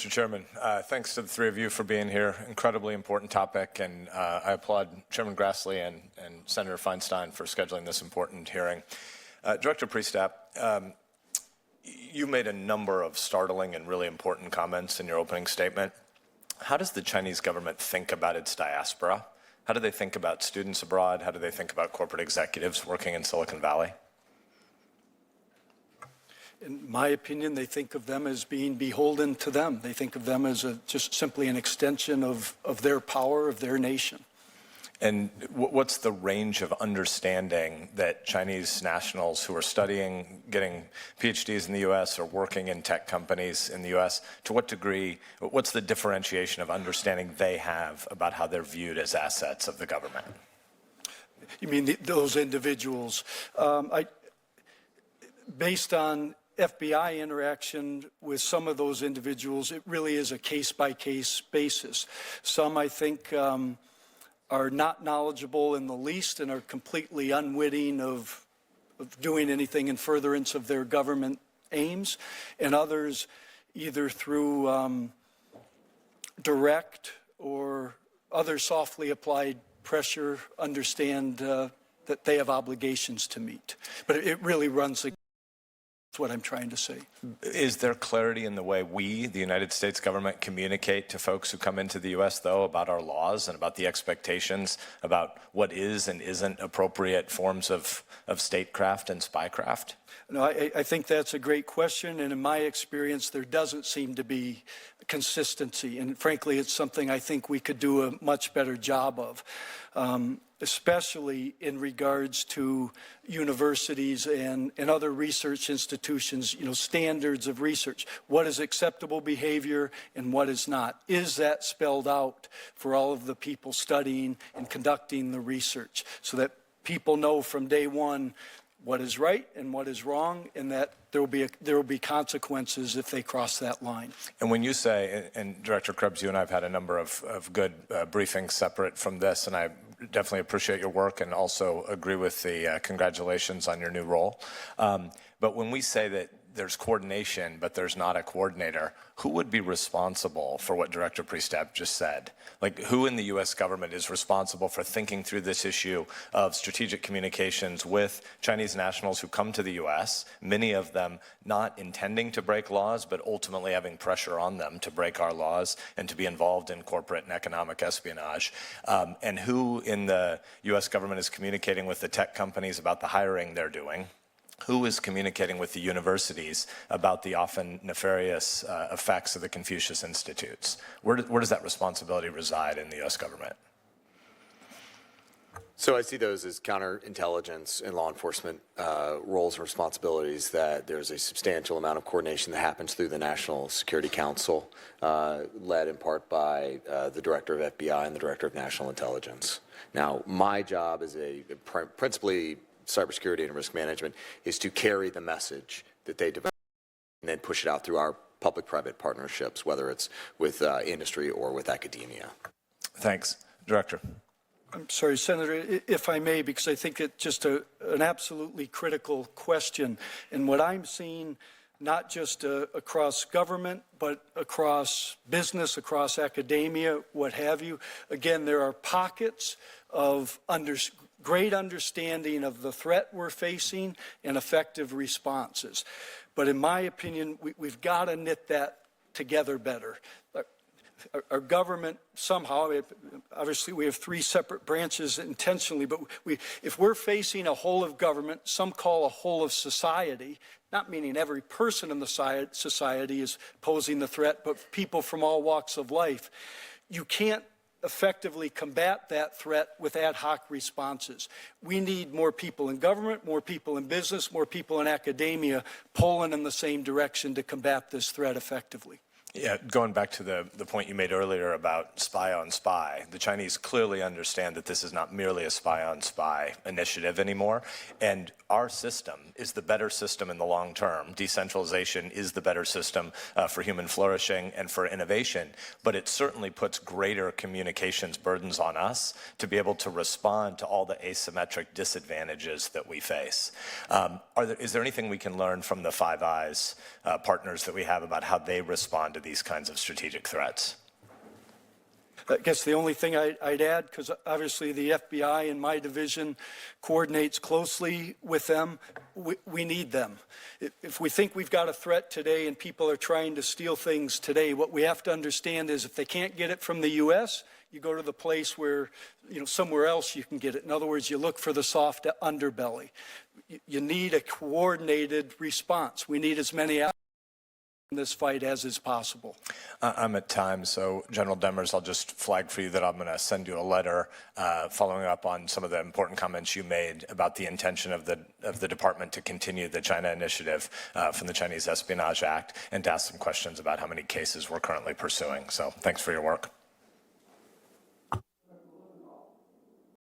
Mr. Chairman. Thanks to the three of you for being here. Incredibly important topic, and I applaud Chairman Grassley and Senator Feinstein for scheduling this important hearing. Director Priestap, you made a number of startling and really important comments in your opening statement. How does the Chinese government think about its diaspora? How do they think about students abroad? How do they think about corporate executives working in Silicon Valley? In my opinion, they think of them as being beholden to them. They think of them as just simply an extension of their power, of their nation. And what's the range of understanding that Chinese nationals who are studying, getting PhDs in the U.S. or working in tech companies in the U.S., to what degree, what's the differentiation of understanding they have about how they're viewed as assets of the government? You mean those individuals? Based on FBI interaction with some of those individuals, it really is a case-by-case basis. Some, I think, are not knowledgeable in the least and are completely unwitting of doing anything in furtherance of their government aims, and others, either through direct or other softly applied pressure, understand that they have obligations to meet. But it really runs against what I'm trying to say. Is there clarity in the way we, the United States government, communicate to folks who come into the U.S., though, about our laws and about the expectations about what is and isn't appropriate forms of statecraft and spycraft? No, I think that's a great question, and in my experience, there doesn't seem to be consistency, and frankly, it's something I think we could do a much better job of, especially in regards to universities and other research institutions, standards of research. What is acceptable behavior and what is not? Is that spelled out for all of the people studying and conducting the research so that people know from day one what is right and what is wrong, and that there will be consequences if they cross that line. And when you say, and Director Krebs, you and I have had a number of good briefings separate from this, and I definitely appreciate your work and also agree with the congratulations on your new role. But when we say that there's coordination, but there's not a coordinator, who would be responsible for what Director Priestap just said? Like, who in the U.S. government is responsible for thinking through this issue of strategic communications with Chinese nationals who come to the U.S., many of them not intending to break laws, but ultimately having pressure on them to break our laws and to be involved in corporate and economic espionage? And who in the U.S. government is communicating with the tech companies about the hiring they're doing? Who is communicating with the universities about the often nefarious effects of the Confucius Institutes? Where does that responsibility reside in the U.S. government? So I see those as counterintelligence and law enforcement roles and responsibilities, that there's a substantial amount of coordination that happens through the National Security Council, led in part by the Director of FBI and the Director of National Intelligence. Now, my job as principally cybersecurity and risk management is to carry the message that they develop and then push it out through our public-private partnerships, whether it's with industry or with academia. Thanks. Director. I'm sorry, Senator, if I may, because I think it's just an absolutely critical question. And what I'm seeing, not just across government, but across business, across academia, what have you, again, there are pockets of great understanding of the threat we're facing and effective responses. But in my opinion, we've got to knit that together better. Our government somehow, obviously we have three separate branches intentionally, but if we're facing a whole of government, some call a whole of society, not meaning every person in the society is posing the threat, but people from all walks of life, you can't effectively combat that threat with ad hoc responses. We need more people in government, more people in business, more people in academia pulling in the same direction to combat this threat effectively. Yeah, going back to the point you made earlier about spy on spy, the Chinese clearly understand that this is not merely a spy on spy initiative anymore, and our system is the better system in the long term. Decentralization is the better system for human flourishing and for innovation, but it certainly puts greater communications burdens on us to be able to respond to all the asymmetric disadvantages that we face. Is there anything we can learn from the Five Eyes partners that we have about how they respond to these kinds of strategic threats. I guess the only thing I'd add, because obviously the FBI in my division coordinates closely with them, we need them. If we think we've got a threat today and people are trying to steal things today, what we have to understand is if they can't get it from the U.S., you go to the place where, somewhere else you can get it. In other words, you look for the soft underbelly. You need a coordinated response. We need as many in this fight as is possible. I'm at time, so General Demers, I'll just flag for you that I'm going to send you a letter following up on some of the important comments you made about the intention of the department to continue the China initiative from the Chinese Espionage Act and to ask some questions about how many cases we're currently pursuing. So thanks for your work.